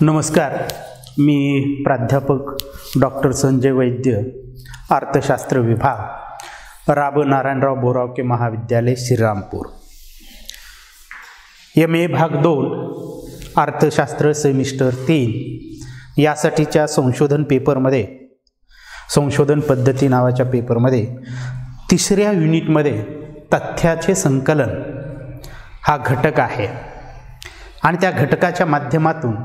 नमस्कार, मी प्राध्यापक डॉक्टर संजय वैद्य, अर्थशास्त्र विभाग, राब नारायणराव बोरावके महाविद्यालय, श्रीरामपूर। MA भाग 2 अर्थशास्त्र सेमिस्टर 3 यासाठीच्या संशोधन पेपरमध्ये, संशोधन पद्धती नावाच्या पेपरमध्ये 3ऱ्या युनिटमध्ये तथ्याचे संकलन हा घटक आहे आणि त्या घटकाच्या माध्यमातून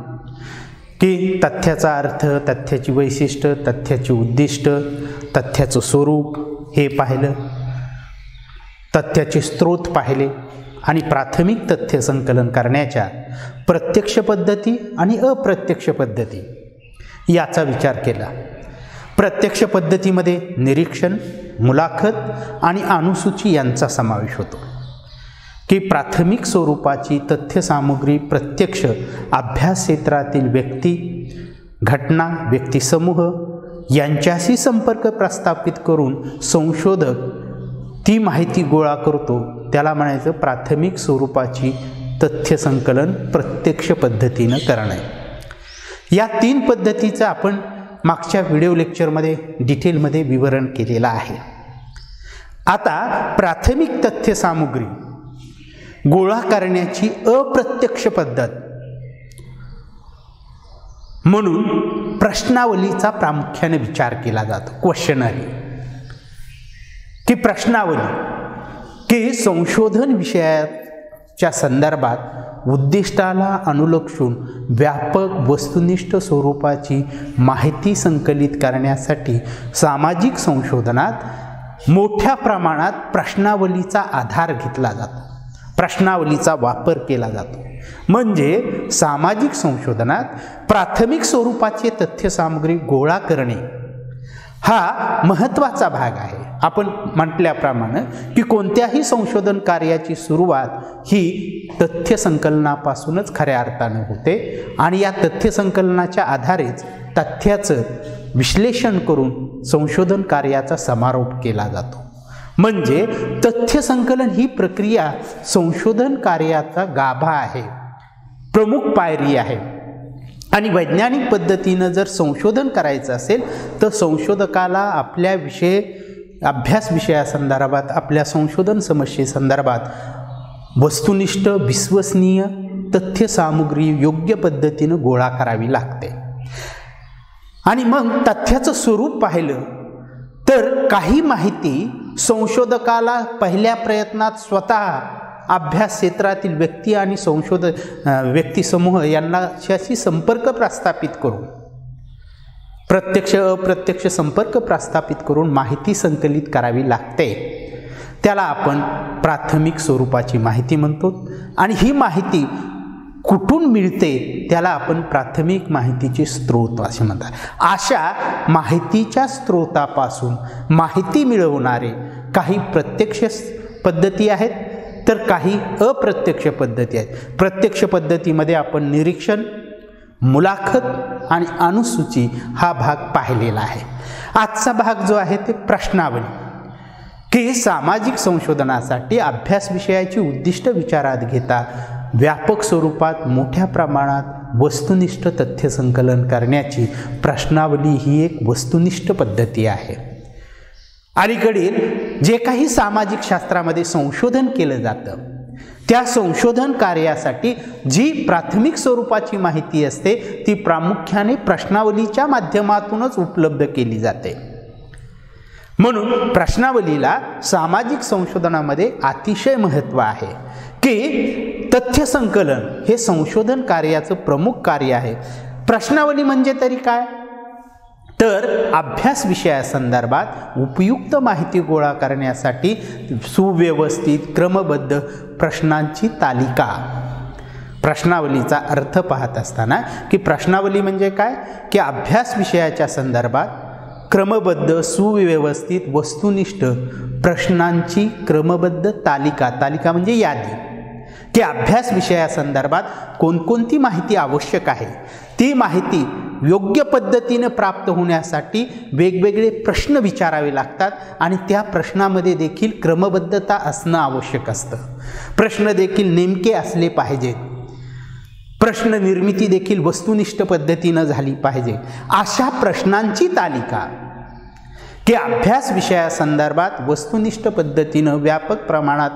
की तथ्याचा अर्थ, तथ्याची वैशिष्ट्य, तथ्याची उद्दिष्ट, तथ्याचं स्वरूप हे पाहिलं, तथ्याचे स्रोत पाहिले आणि प्राथमिक तथ्य संकलन करण्याच्या प्रत्यक्ष पद्धती आणि अप्रत्यक्ष पद्धती याचा विचार केला। प्रत्यक्ष पद्धतीमध्ये निरीक्षण, मुलाखत आणि अनुसूची यांचा समावेश होतो की प्राथमिक स्वरूपाची तथ्य सामुग्री प्रत्यक्ष अभ्यास क्षेत्रातील व्यक्ती, घटना, व्यक्तिसमूह यांच्याशी संपर्क प्रस्थापित करून संशोधक ती माहिती गोळा करतो, त्याला म्हणायचं प्राथमिक स्वरूपाची तथ्य संकलन प्रत्यक्ष पद्धतीनं करणे। या 3 पद्धतीचं आपण मागच्या व्हिडिओ लेक्चरमध्ये डिटेलमध्ये विवरण केलेलं आहे। आता प्राथमिक तथ्य सामुग्री गोळा करण्याची अप्रत्यक्ष पद्धत म्हणून प्रश्नावलीचा प्रामुख्याने विचार केला जातो। क्वेश्चनरी की प्रश्नावली की संशोधन विषयाच्या संदर्भात उद्दिष्टाला अनुलक्षून व्यापक वस्तुनिष्ठ स्वरूपाची माहिती संकलित करण्यासाठी सामाजिक संशोधनात मोठ्या प्रमाणात प्रश्नावलीचा आधार घेतला जातो, प्रश्नावलीचा वापर केला जातो। म्हणजे सामाजिक संशोधनात प्राथमिक स्वरूपाचे तथ्य सामग्री गोळा करणे हा महत्त्वाचा भाग आहे। आपण म्हटल्याप्रमाणे की कोणत्याही संशोधन कार्याची सुरुवात ही तथ्य संकलनापासूनच खऱ्या अर्थाने होते आणि या तथ्य संकलनाच्या आधारेच तथ्याचं विश्लेषण करून संशोधन कार्याचा समारोप केला जातो। म्हणजे तथ्य संकलन ही प्रक्रिया संशोधन कार्याचा गाभा आहे, प्रमुख पायरी आहे आणि वैज्ञानिक पद्धतीनं जर संशोधन करायचं असेल तर संशोधकाला आपल्या अभ्यास विषयासंदर्भात, आपल्या संशोधन समस्येसंदर्भात वस्तुनिष्ठ, विश्वसनीय तथ्य सामुग्री योग्य पद्धतीनं गोळा करावी लागते। आणि मग तथ्याचं स्वरूप पाहिलं तर काही माहिती संशोधकाला पहिल्या प्रयत्नात स्वतः अभ्यास क्षेत्रातील व्यक्ती आणि व्यक्तिसमूह यांच्याशी संपर्क प्रस्थापित करून, प्रत्यक्ष अप्रत्यक्ष संपर्क प्रस्थापित करून माहिती संकलित करावी लागते। त्याला आपण प्राथमिक स्वरूपाची माहिती म्हणतो आणि ही माहिती कुठून मिळते त्याला आपण प्राथमिक माहितीचे स्रोत असे म्हणतात। अशा माहितीच्या स्रोतापासून माहिती मिळवणारे काही प्रत्यक्ष पद्धती आहेत तर काही अप्रत्यक्ष पद्धती आहेत। प्रत्यक्ष पद्धतीमध्ये आपण निरीक्षण, मुलाखत आणि अनुसूची हा भाग पाहिलेला आहे। आजचा भाग जो आहे ते प्रश्नावली की सामाजिक संशोधनासाठी अभ्यास विषयाची उद्दिष्ट विचारात घेता व्यापक स्वरूपात मोठ्या प्रमाणात वस्तुनिष्ठ तथ्य संकलन करण्याची प्रश्नावली ही एक वस्तुनिष्ठ पद्धती आहे। अलीकडील जे काही सामाजिक शास्त्रामध्ये संशोधन केलं जातं त्या संशोधन कार्यासाठी जी प्राथमिक स्वरूपाची माहिती असते ती प्रामुख्याने प्रश्नावलीच्या माध्यमातूनच उपलब्ध केली जाते। म्हणून प्रश्नावलीला सामाजिक संशोधनामध्ये अतिशय महत्त्व आहे की तथ्य संकलन हे संशोधन कार्याचं प्रमुख कार्य आहे। प्रश्नावली म्हणजे तरी काय तर अभ्यास विषयासंदर्भात उपयुक्त माहिती गोळा करण्यासाठी सुव्यवस्थित क्रमबद्ध प्रश्नांची तालिका। प्रश्नावलीचा अर्थ पाहत असताना की प्रश्नावली म्हणजे काय की अभ्यास विषयाच्या संदर्भात क्रमबद्ध, सुव्यवस्थित, वस्तुनिष्ठ प्रश्नांची क्रमबद्ध तालिका, तालिका म्हणजे यादी, की अभ्यास विषयासंदर्भात कोणकोणती माहिती आवश्यक आहे ती माहिती योग्य पद्धतीने प्राप्त होण्यासाठी वेगवेगळे प्रश्न विचारावे लागतात आणि त्या प्रश्नामध्ये देखील क्रमबद्धता असणं आवश्यक असतं। प्रश्न देखील नेमके असले पाहिजेत। प्रश्न निर्मिती देखील वस्तुनिष्ठ पद्धतीनं झाली पाहिजे, अशा प्रश्नांची तालिका की अभ्यास विषयासंदर्भात वस्तुनिष्ठ पद्धतीनं व्यापक प्रमाणात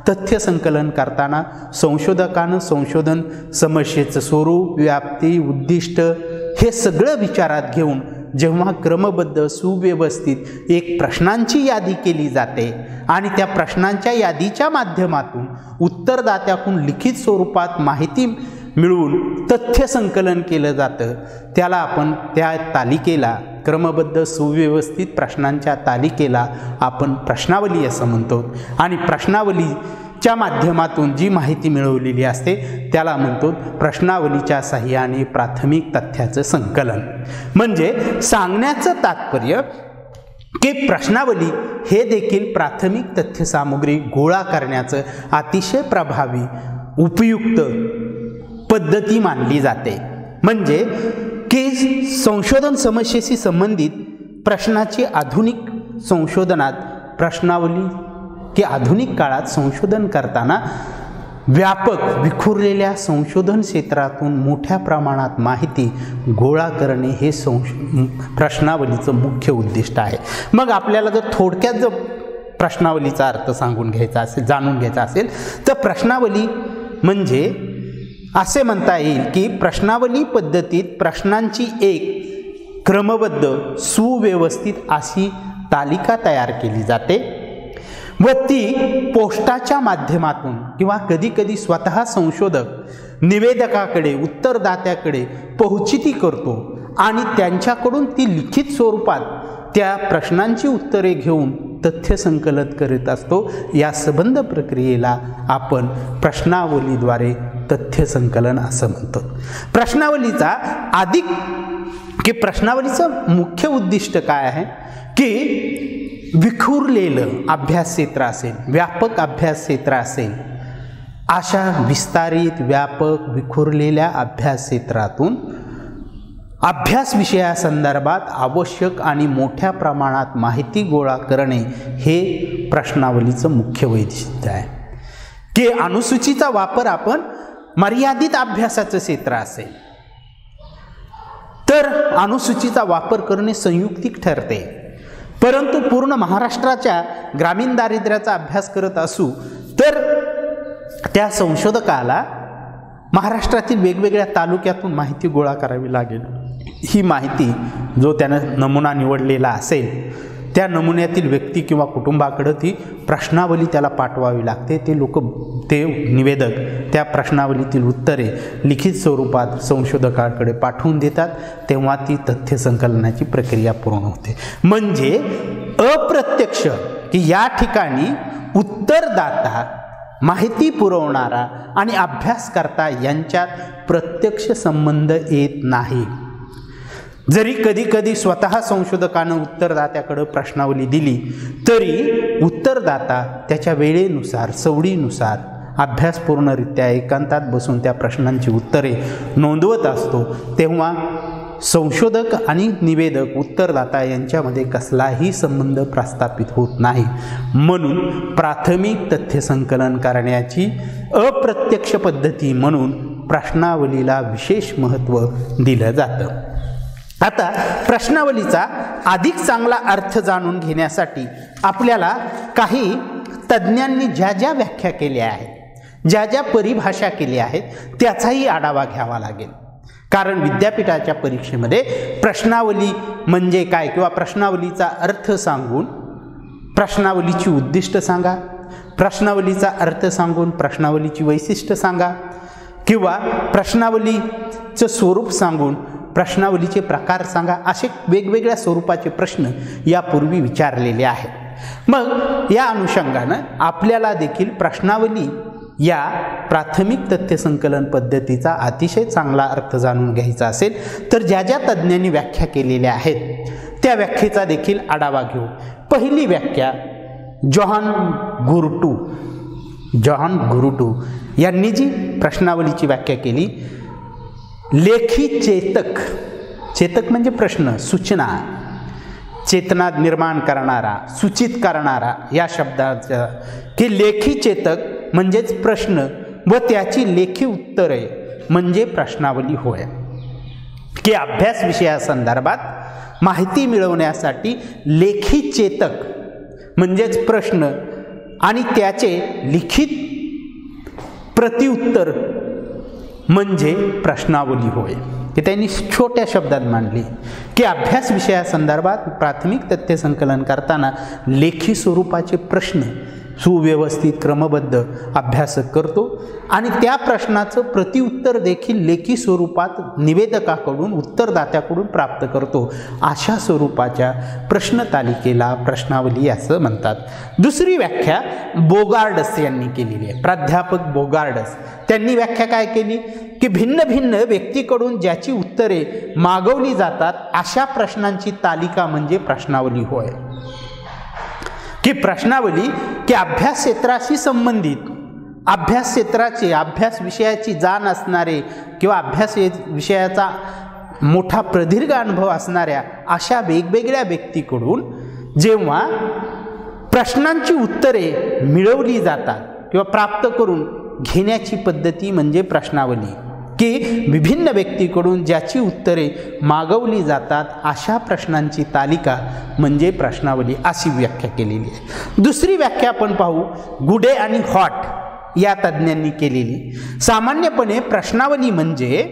तथ्य संकलन करताना संशोधकानं संशोधन समस्येचं स्वरूप, व्याप्ती, उद्दिष्ट हे सगळं विचारात घेऊन जेव्हा क्रमबद्ध सुव्यवस्थित एक प्रश्नांची यादी केली जाते आणि त्या प्रश्नांच्या यादीच्या माध्यमातून उत्तरदात्याकडून लिखित स्वरूपात माहिती मिळवून तथ्य संकलन केलं जातं, त्याला आपण त्या तालिकेला, क्रमबद्ध सुव्यवस्थित प्रश्नांच्या तालिकेला आपण प्रश्नावली असं म्हणतो. आणि प्रश्नावलीच्या माध्यमातून जी माहिती मिळवलेली असते त्याला म्हणतो प्रश्नावलीच्या साहाय्याने प्राथमिक तथ्याचं संकलन. म्हणजे सांगण्याचं तात्पर्य की प्रश्नावली हे देखील प्राथमिक तथ्यसामुग्री गोळा करण्याचं अतिशय प्रभावी, उपयुक्त पद्धती मानली जाते. म्हणजे की संशोधन समस्येशी संबंधित प्रश्नाची आधुनिक संशोधनात प्रश्नावली की आधुनिक काळात संशोधन करताना व्यापक विखुरलेल्या संशोधन क्षेत्रातून मोठ्या प्रमाणात माहिती गोळा करणे हे प्रश्नावलीचं मुख्य उद्दिष्ट आहे. मग आपल्याला जर थोडक्यात जर प्रश्नावलीचा अर्थ सांगून घ्यायचा असेल, जाणून घ्यायचा असेल, तर प्रश्नावली म्हणजे असे म्हणता येईल की प्रश्नावली पद्धतीत प्रश्नांची एक क्रमबद्ध सुव्यवस्थित अशी तालिका तयार केली जाते व ती पोस्टाच्या माध्यमातून किंवा कधीकधी स्वतः संशोधक निवेदकाकडे, उत्तरदात्याकडे पोहोचिती करतो आणि त्यांच्याकडून ती लिखित स्वरूपात त्या प्रश्नांची उत्तरे घेऊन तथ्य संकलित करीत असतो. या संबंध प्रक्रियेला आपण प्रश्नावलीद्वारे तथ्य संकलन असं म्हणतो. प्रश्नावलीचं मुख्य उद्दिष्ट काय आहे की विखुरलेलं अभ्यास क्षेत्र असेल, व्यापक अभ्यास क्षेत्र असेल, अशा विस्तारित, व्यापक, विखुरलेल्या अभ्यास क्षेत्रातून अभ्यास विषयासंदर्भात आवश्यक आणि मोठ्या प्रमाणात माहिती गोळा करणे हे प्रश्नावलीचं मुख्य वैशिष्ट्य आहे. की अनुसूचीचा वापर आपण मर्यादित अभ्यासाचं क्षेत्र असेल तर अनुसूचीचा वापर करणे संयुक्तिक ठरते, परंतु पूर्ण महाराष्ट्राच्या ग्रामीण दारिद्र्याचा अभ्यास करत असू तर त्या संशोधकाला महाराष्ट्रातील वेगवेगळ्या तालुक्यातून माहिती गोळा करावी लागेल. ही माहिती जो त्यानं नमुना निवडलेला असेल त्या नमुन्यातील व्यक्ती किंवा कुटुंबाकडे ती प्रश्नावली त्याला पाठवावी लागते. ते निवेदक त्या प्रश्नावलीतील उत्तरे लिखित स्वरूपात संशोधकाकडे पाठवून देतात, तेव्हा ती तथ्य संकलनाची प्रक्रिया पूर्ण होते. म्हणजे अप्रत्यक्ष की या ठिकाणी उत्तरदाता, माहिती पुरवणारा आणि अभ्यासकर्ता यांच्यात प्रत्यक्ष संबंध येत नाही. जरी कधी स्वतः संशोधकानं उत्तरदात्याकडे प्रश्नावली दिली तरी उत्तरदाता त्याच्या वेळेनुसार, सवडीनुसार अभ्यासपूर्णरित्या एकांतात बसून त्या प्रश्नांची उत्तरे नोंदवत असतो. तेव्हा संशोधक आणि निवेदक, उत्तरदाता यांच्यामध्ये कसलाही संबंध प्रस्थापित होत नाही. म्हणून प्राथमिक तथ्य संकलन करण्याची अप्रत्यक्ष पद्धती म्हणून प्रश्नावलीला विशेष महत्त्व दिलं जातं. आता प्रश्नावलीचा अधिक चांगला अर्थ जाणून घेण्यासाठी आपल्याला काही तज्ज्ञांनी ज्या व्याख्या केल्या आहेत, ज्या परिभाषा केल्या आहेत त्याचाही आढावा घ्यावा लागेल. कारण विद्यापीठाच्या परीक्षेमध्ये प्रश्नावली म्हणजे काय किंवा प्रश्नावलीचा अर्थ सांगून प्रश्नावलीची उद्दिष्ट सांगा, प्रश्नावलीचा अर्थ सांगून प्रश्नावलीची वैशिष्ट्य सांगा किंवा प्रश्नावलीचं स्वरूप सांगून प्रश्नावलीचे प्रकार सांगा, असे वेगवेगळ्या स्वरूपाचे प्रश्न यापूर्वी विचारलेले आहेत. मग या अनुषंगानं आपल्याला देखील प्रश्नावली या प्राथमिक तथ्य संकलन पद्धतीचा अतिशय चांगला अर्थ जाणून घ्यायचा असेल तर ज्या तज्ज्ञांनी व्याख्या केलेल्या आहेत त्या व्याख्येचा देखील आढावा घेऊ. पहिली व्याख्या जॉन गुरुटू यांनी जी प्रश्नावलीची व्याख्या केली, लेखी चेतक म्हणजे प्रश्न, सूचना, चेतना निर्माण करणारा, सूचित करणारा या शब्दाचा, की लेखी चेतक म्हणजेच प्रश्न व त्याची लेखी उत्तरे म्हणजे प्रश्नावली होय. की अभ्यास विषयासंदर्भात माहिती मिळवण्यासाठी लेखी चेतक म्हणजेच प्रश्न आणि त्याचे लिखित प्रतिउत्तर म्हणजे प्रश्नावली होय. की त्यांनी छोट्या शब्दात मांडली की अभ्यास विषयासंदर्भात प्राथमिक तथ्य संकलन करताना लेखी स्वरूपाचे प्रश्न सुव्यवस्थित क्रमबद्ध अभ्यासक करतो आणि त्या प्रश्नाचं प्रतिउत्तर देखील लेखी स्वरूपात निवेदकाकडून उत्तरदात्याकडून प्राप्त करतो. अशा स्वरूपाच्या प्रश्नतालिकेला प्रश्नावली असं म्हणतात. दुसरी व्याख्या बोगार्डस यांनी केलेली आहे. प्राध्यापक बोगार्डस त्यांनी व्याख्या काय केली की भिन्न भिन्न व्यक्तीकडून ज्याची उत्तरे मागवली जातात अशा प्रश्नांची तालिका म्हणजे प्रश्नावली होय. की प्रश्नावली की अभ्यास क्षेत्राशी संबंधित अभ्यास क्षेत्राचे अभ्यास विषयाची जाण असणारे किंवा अभ्यास विषयाचा मोठा प्रदीर्घ अनुभव असणाऱ्या अशा वेगवेगळ्या व्यक्तीकडून जेव्हा प्रश्नांची उत्तरे मिळवली जातात किंवा प्राप्त करून घेण्याची पद्धती म्हणजे प्रश्नावली. की विभिन्न व्यक्तीकडून ज्याची उत्तरे मागवली जातात अशा प्रश्नांची तालिका म्हणजे प्रश्नावली अशी व्याख्या केलेली आहे. दुसरी व्याख्या आपण पाहू गुडे आणि हॉट या तज्ज्ञांनी केलेली. सामान्यपणे प्रश्नावली म्हणजे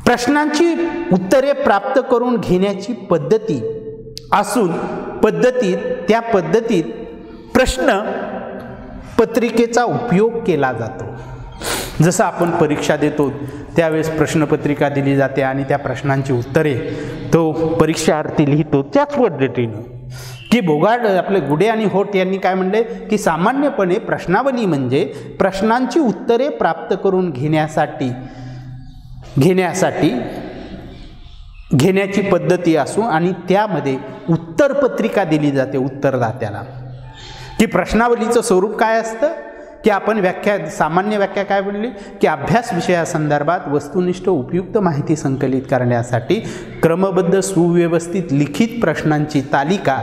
प्रश्नांची उत्तरे प्राप्त करून घेण्याची पद्धती असून त्या पद्धतीत प्रश्न पत्रिकेचा उपयोग केला जातो. जसं आपण परीक्षा देतो त्यावेळेस प्रश्नपत्रिका दिली जाते आणि त्या प्रश्नांची उत्तरे तो परीक्षार्थी लिहितो त्याच पद्धतीनं. की बोगार्ड आपले गुडे आणि होट यांनी काय म्हणले की सामान्यपणे प्रश्नावली म्हणजे प्रश्नांची उत्तरे प्राप्त करून घेण्याची पद्धती असू आणि त्यामध्ये उत्तरपत्रिका दिली जाते उत्तरदात्याला. की प्रश्नावलीचं स्वरूप काय असतं की आपण सामान्य व्याख्या काय म्हणली की अभ्यास विषयासंदर्भात वस्तुनिष्ठ उपयुक्त माहिती संकलित करण्यासाठी क्रमबद्ध सुव्यवस्थित लिखित प्रश्नांची तालिका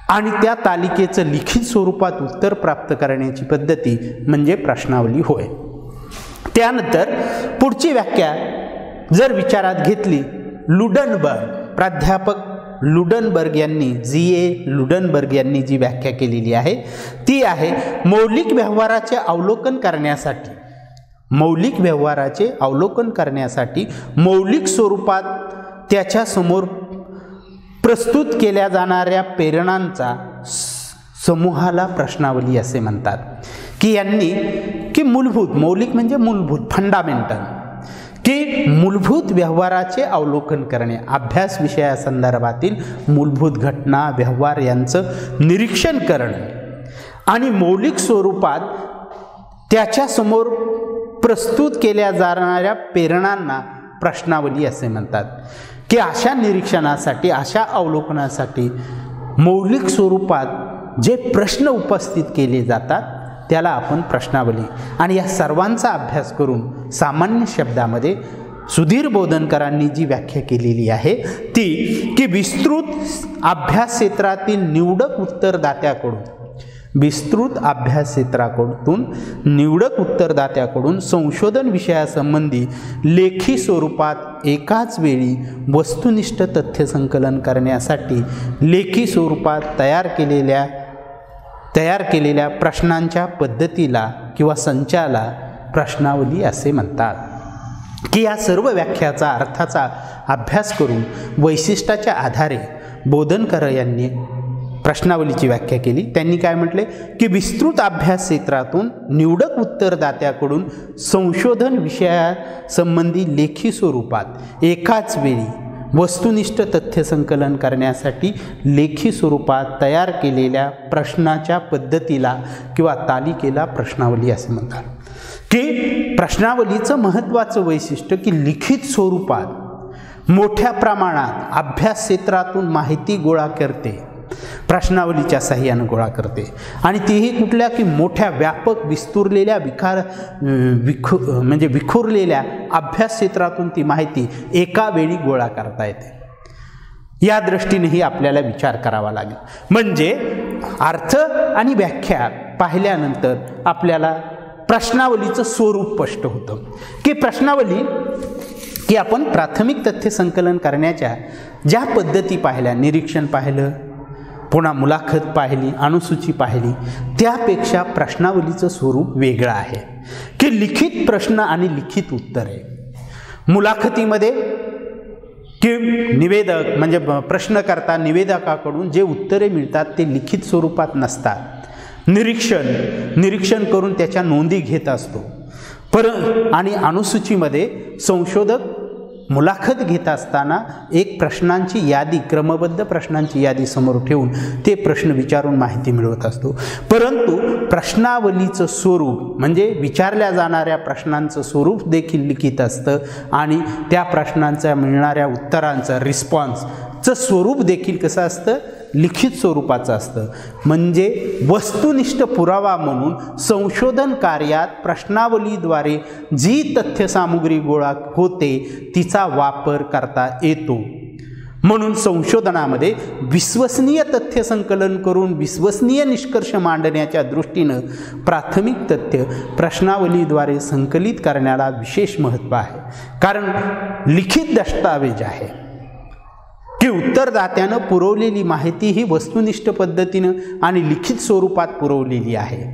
आणि त्या तालिकेचं लिखित स्वरूपात उत्तर प्राप्त करण्याची पद्धती म्हणजे प्रश्नावली होय. त्यानंतर पुढची व्याख्या जर विचारात घेतली लुडनबर्ग प्राध्यापक लुडनबर्ग यांनी लुडनबर्ग यांनी जी व्याख्या केलेली आहे ती आहे मौलिक व्यवहाराचे अवलोकन करण्यासाठी मौलिक स्वरूपात त्याच्यासमोर प्रस्तुत केल्या जाणाऱ्या प्रेरणांचा समूहाला प्रश्नावली असे म्हणतात. की यांनी की मौलिक म्हणजे मूलभूत फंडामेंटल की मूलभूत व्यवहाराचे अवलोकन करणे अभ्यास विषयासंदर्भातील मूलभूत घटना व्यवहार यांचं निरीक्षण करणे आणि मौलिक स्वरूपात त्याच्यासमोर प्रस्तुत केल्या जाणाऱ्या प्रेरणांना प्रश्नावली असे म्हणतात. की अशा निरीक्षणासाठी अशा अवलोकनासाठी मौलिक स्वरूपात जे प्रश्न उपस्थित केले जातात त्याला आपण प्रश्नावली. आणि या सर्वांचा अभ्यास करून सामान्य शब्दामध्ये सुधीर बोधनकरांनी जी व्याख्या केलेली आहे ती की विस्तृत अभ्यास क्षेत्रातील निवडक उत्तरदात्याकडून संशोधन विषयासंबंधी लेखी स्वरूपात एकाच वेळी वस्तुनिष्ठ तथ्य संकलन करण्यासाठी लेखी स्वरूपात तयार केलेल्या प्रश्नांच्या पद्धतीला किंवा संचाला प्रश्नावली असे म्हणतात. की या सर्व व्याख्याचा अर्थाचा अभ्यास करून वैशिष्ट्याच्या आधारे बोधनकर यांनी प्रश्नावलीची व्याख्या केली. त्यांनी काय म्हटले की विस्तृत अभ्यास क्षेत्रातून निवडक उत्तरदात्याकडून संशोधन विषयासंबंधी लेखी स्वरूपात एकाच वेळी वस्तुनिष्ठ तथ्य संकलन करण्यासाठी लेखी स्वरूपात तयार केलेल्या प्रश्नाच्या पद्धतीला किंवा तालिकेला प्रश्नावली असे म्हणतात. की प्रश्नावलीचं महत्त्वाचं वैशिष्ट्य की लिखित स्वरूपात मोठ्या प्रमाणात अभ्यास क्षेत्रातून माहिती गोळा करते प्रश्नावलीच्या साहाय्यानं गोळा करते आणि तीही कुठल्या की मोठ्या व्यापक विस्तुरलेल्या विखुरलेल्या अभ्यास क्षेत्रातून ती माहिती एका वेळी गोळा करता येते. या दृष्टीनेही आपल्याला विचार करावा लागेल. म्हणजे अर्थ आणि व्याख्या पाहिल्यानंतर आपल्याला प्रश्नावलीचं स्वरूप स्पष्ट होतं की प्रश्नावली की आपण प्राथमिक तथ्य संकलन करण्याच्या ज्या पद्धती पाहिल्या, निरीक्षण पाहिलं, पुन्हा मुलाखत पाहिली, अणुसूची पाहिली, त्यापेक्षा प्रश्नावलीचं स्वरूप वेगळं आहे की लिखित प्रश्न आणि लिखित उत्तर आहे. मुलाखतीमध्ये की निवेदक म्हणजे प्रश्नकर्ता निवेदकाकडून जे उत्तरे मिळतात ते लिखित स्वरूपात नसतात. निरीक्षण करून त्याच्या नोंदी घेत असतो. आणि अणुसूचीमध्ये संशोधक मुलाखत घेत असताना एक प्रश्नांची यादी, क्रमबद्ध प्रश्नांची यादी समोर ठेवून ते प्रश्न विचारून माहिती मिळवत असतो. परंतु प्रश्नावलीचं स्वरूप म्हणजे विचारल्या जाणाऱ्या प्रश्नांचं स्वरूप देखील लिखित असतं आणि त्या प्रश्नांच्या मिळणाऱ्या उत्तरांचं रिस्पॉन्सचं स्वरूप देखील कसं असतं, लिखित स्वरूपाचं असतं. म्हणजे वस्तुनिष्ठ पुरावा म्हणून संशोधन कार्यात प्रश्नावलीद्वारे जी तथ्यसामुग्री गोळा होते तिचा वापर करता येतो. म्हणून संशोधनामध्ये विश्वसनीय तथ्य संकलन करून विश्वसनीय निष्कर्ष मांडण्याच्या दृष्टीनं प्राथमिक तथ्य प्रश्नावलीद्वारे संकलित करण्याला विशेष महत्त्व आहे. कारण लिखित दस्तावेज आहे की उत्तरदात्यानं पुरवलेली माहिती ही वस्तुनिष्ठ पद्धतीनं आणि लिखित स्वरूपात पुरवलेली आहे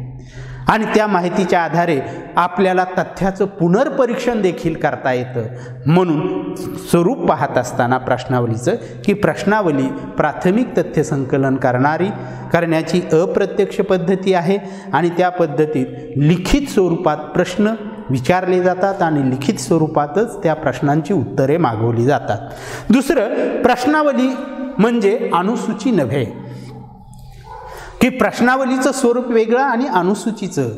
आणि त्या माहितीच्या आधारे आपल्याला तथ्याचं पुनर्परीक्षण देखील करता येतं. म्हणून स्वरूप पाहत असताना प्रश्नावलीचं की प्रश्नावली प्राथमिक तथ्य संकलन करण्याची अप्रत्यक्ष पद्धती आहे आणि त्या पद्धतीत लिखित स्वरूपात प्रश्न विचारले जातात आणि लिखित स्वरूपातच त्या प्रश्नांची उत्तरे मागवली जातात. दुसरं, प्रश्नावली म्हणजे अणुसूची नव्हे की प्रश्नावलीचं स्वरूप वेगळं आणि अणुसूचीचं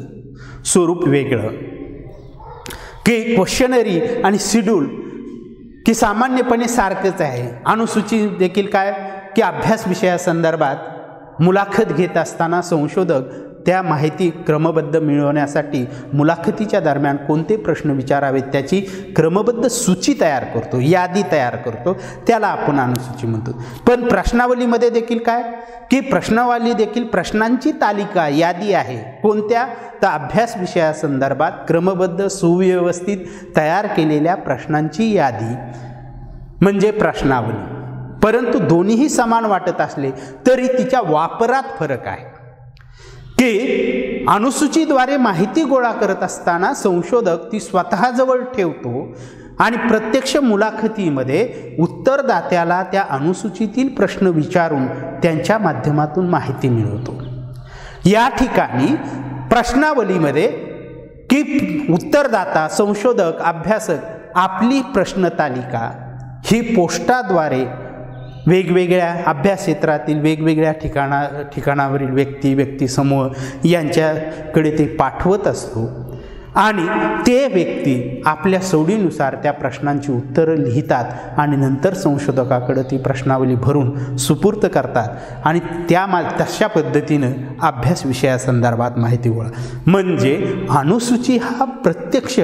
स्वरूप वेगळं. की क्वेश्चनरी आणि शेड्यूल की सामान्यपणे सारखंच आहे. अणुसूची देखील काय की अभ्यास विषयासंदर्भात मुलाखत घेत असताना संशोधक त्या माहिती क्रमबद्ध मिळवण्यासाठी मुलाखतीच्या दरम्यान कोणते प्रश्न विचारावेत त्याची क्रमबद्ध सूची तयार करतो, यादी तयार करतो, त्याला आपण अणुसूची म्हणतो. पण प्रश्नावलीमध्ये देखील काय की प्रश्नावली देखील प्रश्नांची तालिका, यादी आहे. कोणत्या तर अभ्यास विषयासंदर्भात क्रमबद्ध सुव्यवस्थित तयार केलेल्या प्रश्नांची यादी म्हणजे प्रश्नावली. परंतु दोन्हीही समान वाटत असले तरी तिच्या वापरात फरक आहे. की अणुसूचीद्वारे माहिती गोळा करत असताना संशोधक ती स्वतःजवळ ठेवतो आणि प्रत्यक्ष मुलाखतीमध्ये उत्तरदात्याला त्या अणुसूचीतील प्रश्न विचारून त्यांच्या माध्यमातून माहिती मिळवतो. या ठिकाणी प्रश्नावलीमध्ये की उत्तरदाता, संशोधक, अभ्यासक आपली प्रश्नतालिका ही पोस्टाद्वारे वेगवेगळ्या अभ्यास क्षेत्रातील वेगवेगळ्या ठिकाणावरील व्यक्ती समूह यांच्याकडे ते पाठवत असतो आणि ते व्यक्ती आपल्या सवडीनुसार त्या प्रश्नांची उत्तरं लिहितात आणि नंतर संशोधकाकडे ती प्रश्नावली भरून सुपूर्द करतात आणि तशा पद्धतीनं अभ्यास विषयासंदर्भात माहिती गोळा. म्हणजे अणुसूची हा प्रत्यक्ष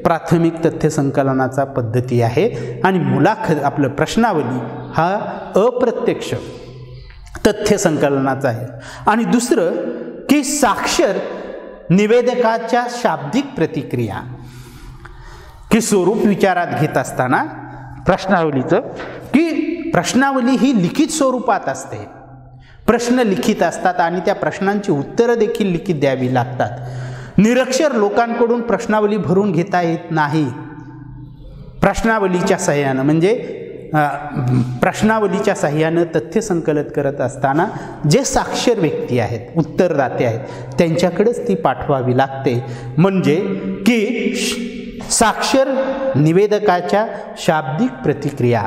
प्राथमिक तथ्य संकलनाचा पद्धती आहे आणि मुलाखत आपलं प्रश्नावली हा अप्रत्यक्ष तथ्य संकलनाचा आहे. आणि दुसरं की साक्षर निवेदकाच्या शाब्दिक प्रतिक्रिया की स्वरूप विचारात घेत असताना प्रश्नावलीचं की प्रश्नावली ही लिखित स्वरूपात असते. प्रश्न लिखित असतात आणि त्या प्रश्नांची उत्तरं देखील लिखित द्यावी लागतात. निरक्षर लोकांकडून प्रश्नावली भरून घेता येत नाही. प्रश्नावलीच्या सहाय्यानं म्हणजे प्रश्नावलीच्या सहाय्यानं तथ्य संकलित करत असताना जे साक्षर व्यक्ती आहेत, उत्तरदाते आहेत, त्यांच्याकडेच ती पाठवावी लागते. म्हणजे की साक्षर निवेदकाच्या शाब्दिक प्रतिक्रिया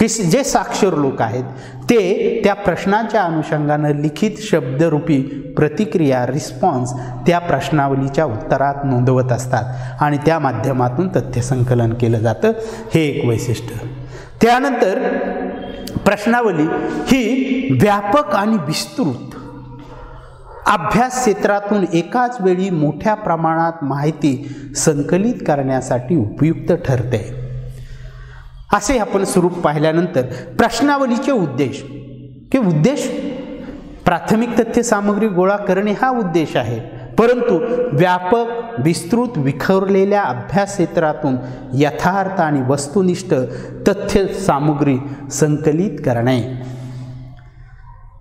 की जे साक्षर लोक आहेत ते त्या प्रश्नाच्या अनुषंगानं लिखित शब्दरूपी प्रतिक्रिया, रिस्पॉन्स त्या प्रश्नावलीच्या उत्तरात नोंदवत असतात आणि त्या माध्यमातून तथ्य संकलन केलं जातं. हे एक वैशिष्ट्य. त्यानंतर प्रश्नावली ही व्यापक आणि विस्तृत अभ्यास क्षेत्रातून एकाच वेळी मोठ्या प्रमाणात माहिती संकलित करण्यासाठी उपयुक्त ठरते. असे आपण स्वरूप पाहिल्यानंतर प्रश्नावलीचे उद्देश प्राथमिक तथ्य सामग्री गोळा करणे हा उद्देश आहे. परंतु व्यापक विस्तृत विखुरलेल्या अभ्यास क्षेत्रातून यथार्थ आणि वस्तुनिष्ठ तथ्य सामुग्री संकलित करणे.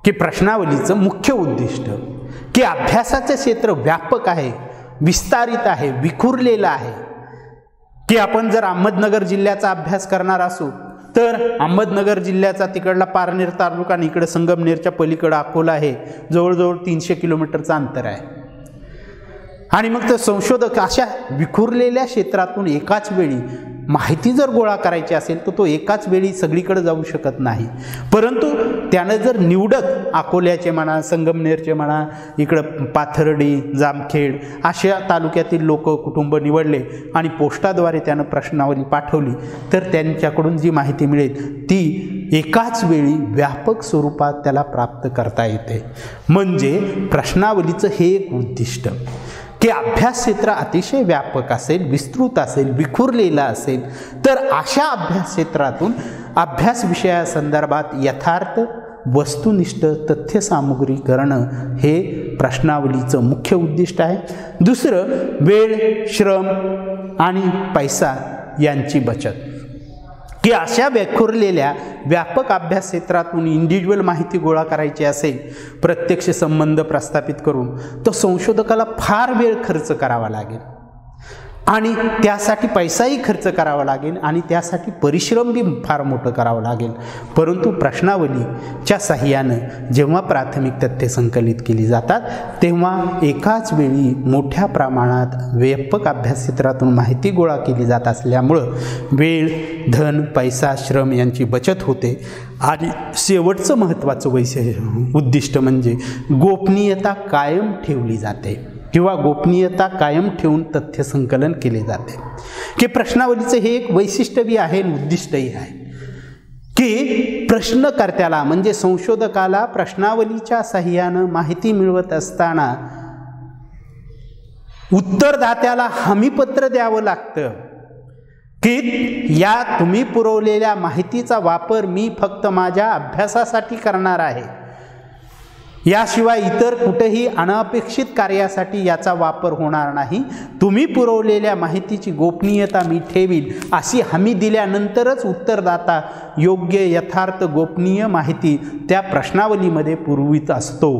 की प्रश्नावलीचं मुख्य उद्दिष्ट की अभ्यासाचे क्षेत्र व्यापक आहे, विस्तारित आहे, विखुरलेलं आहे. की आपण जर अहमदनगर जिल्ह्याचा अभ्यास करणार असू तर अहमदनगर जिल्ह्याचा तिकडला पारनेर तालुका आणि इकडे संगमनेरच्या पलीकडे अकोला आहे, जवळजवळ 300 किलोमीटरचं अंतर आहे. आणि मग ते संशोधक अशा विखुरलेल्या क्षेत्रातून एकाच वेळी माहिती जर गोळा करायची असेल तर तो एकाच वेळी सगळीकडे जाऊ शकत नाही. परंतु त्यानं जर निवडक अकोल्याचे म्हणा, संगमनेरचे म्हणा, इकडं पाथर्डी, जामखेड अशा तालुक्यातील लोक कुटुंब निवडले आणि पोस्टाद्वारे त्यानं प्रश्नावली पाठवली तर त्यांच्याकडून जी माहिती मिळेल ती एकाच वेळी व्यापक स्वरूपात त्याला प्राप्त करता येते. म्हणजे प्रश्नावलीचं हे एक उद्दिष्ट की अभ्यास क्षेत्र अतिशय व्यापक असेल, विस्तृत असेल, विखुरलेला असेल तर अशा अभ्यास क्षेत्रातून अभ्यास विषयासंदर्भात यथार्थ वस्तुनिष्ठ तथ्य सामुग्री करणं हे प्रश्नावलीचं मुख्य उद्दिष्ट आहे. दुसरं वेळ, श्रम आणि पैसा यांची बचत. की अशा विखुरलेल्या व्यापक अभ्यास क्षेत्रातून इंडिव्हिज्युअल माहिती गोळा करायची असेल प्रत्यक्ष संबंध प्रस्थापित करून तर संशोधकाला फार वेळ खर्च करावा लागेल आणि त्यासाठी पैसाही खर्च करावा लागेल आणि त्यासाठी परिश्रम बी फार मोठं करावं लागेल. परंतु प्रश्नावलीच्या साहाय्यानं जेव्हा प्राथमिक तथ्ये संकलित केली जातात तेव्हा एकाच वेळी मोठ्या प्रमाणात व्यापक अभ्यास क्षेत्रातून माहिती गोळा केली जात असल्यामुळं वेळ, धन, पैसा, श्रम यांची बचत होते. आणि शेवटचं महत्त्वाचं उद्दिष्ट म्हणजे गोपनीयता कायम ठेवली जाते किंवा गोपनीयता कायम ठेवून तथ्य संकलन केले जाते. की प्रश्नावलीचं हे एक वैशिष्ट्यही आहे आणि उद्दिष्टही आहे की प्रश्नकर्त्याला म्हणजे संशोधकाला प्रश्नावलीच्या साहाय्यानं माहिती मिळवत असताना उत्तरदात्याला हमीपत्र द्यावं लागतं की या तुम्ही पुरवलेल्या माहितीचा वापर मी फक्त माझ्या अभ्यासासाठी करणार आहे, याशिवाय इतर कुठेही अनपेक्षित कार्यासाठी याचा वापर होणार नाही. तुम्ही पुरवलेल्या माहितीची गोपनीयता मी ठेवीन अशी हमी दिल्यानंतरच उत्तरदाता योग्य यथार्थ गोपनीय माहिती त्या प्रश्नावलीमध्ये पुरवित असतो,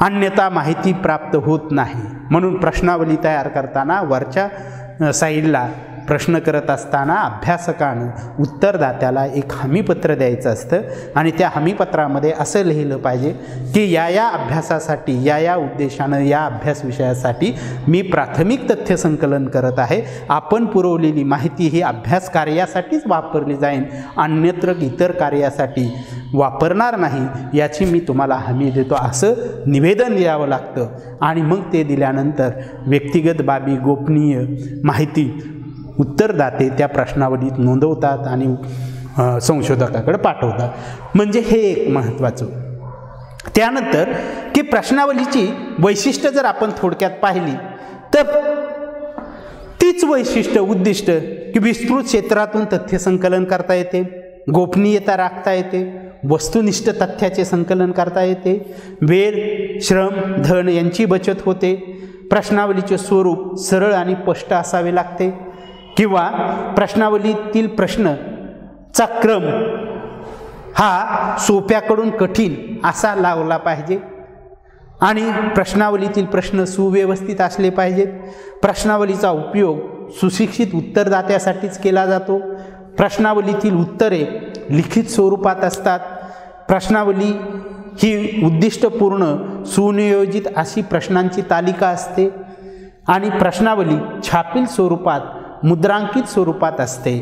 अन्यथा माहिती प्राप्त होत नाही. म्हणून प्रश्नावली तयार करताना वरच्या साईडला प्रश्न करत असताना अभ्यासकानं उत्तरदात्याला एक हमीपत्र द्यायचं असतं आणि त्या हमीपत्रामध्ये असं लिहिलं पाहिजे की या अभ्यासासाठी या उद्देशानं या अभ्यास विषयासाठी मी प्राथमिक तथ्य संकलन करत आहे. आपण पुरवलेली माहिती ही अभ्यास कार्यासाठीच वापरली जाईल, अन्यत्र इतर कार्यासाठी वापरणार नाही याची मी तुम्हाला हमी देतो असं निवेदन द्यावं लागतं. आणि मग ते दिल्यानंतर व्यक्तिगत बाबी, गोपनीय माहिती उत्तरदाते त्या प्रश्नावलीत नोंदवतात आणि संशोधकाकडे पाठवतात. म्हणजे हे एक महत्त्वाचं. त्यानंतर की प्रश्नावलीची वैशिष्ट्य जर आपण थोडक्यात पाहिली तर तीच वैशिष्ट्य उद्दिष्ट की विस्तृत क्षेत्रातून तथ्य संकलन करता येते, गोपनीयता राखता येते, वस्तुनिष्ठ तथ्याचे संकलन करता येते, वेळ, श्रम, धन यांची बचत होते, प्रश्नावलीचे स्वरूप सरळ आणि स्पष्ट असावे लागते किंवा प्रश्नावलीतील प्रश्नचा क्रम हा सोप्याकडून कठीण असा लावला पाहिजे आणि प्रश्नावलीतील प्रश्न सुव्यवस्थित असले पाहिजेत. प्रश्नावलीचा उपयोग सुशिक्षित उत्तरदात्यासाठीच केला जातो. प्रश्नावलीतील उत्तरे लिखित स्वरूपात असतात. प्रश्नावली ही उद्दिष्टपूर्ण सुनियोजित अशी प्रश्नांची तालिका असते आणि प्रश्नावली छापील स्वरूपात, मुद्रांकित स्वरूपात असते.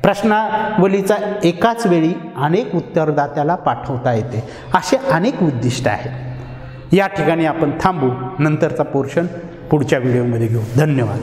प्रश्नावलीचा एकाच वेळी अनेक उत्तरदात्याला पाठवता येते. असे अनेक उद्दिष्ट आहेत. या ठिकाणी आपण थांबू. नंतरचा पोर्शन पुढच्या व्हिडिओमध्ये घेऊ. धन्यवाद.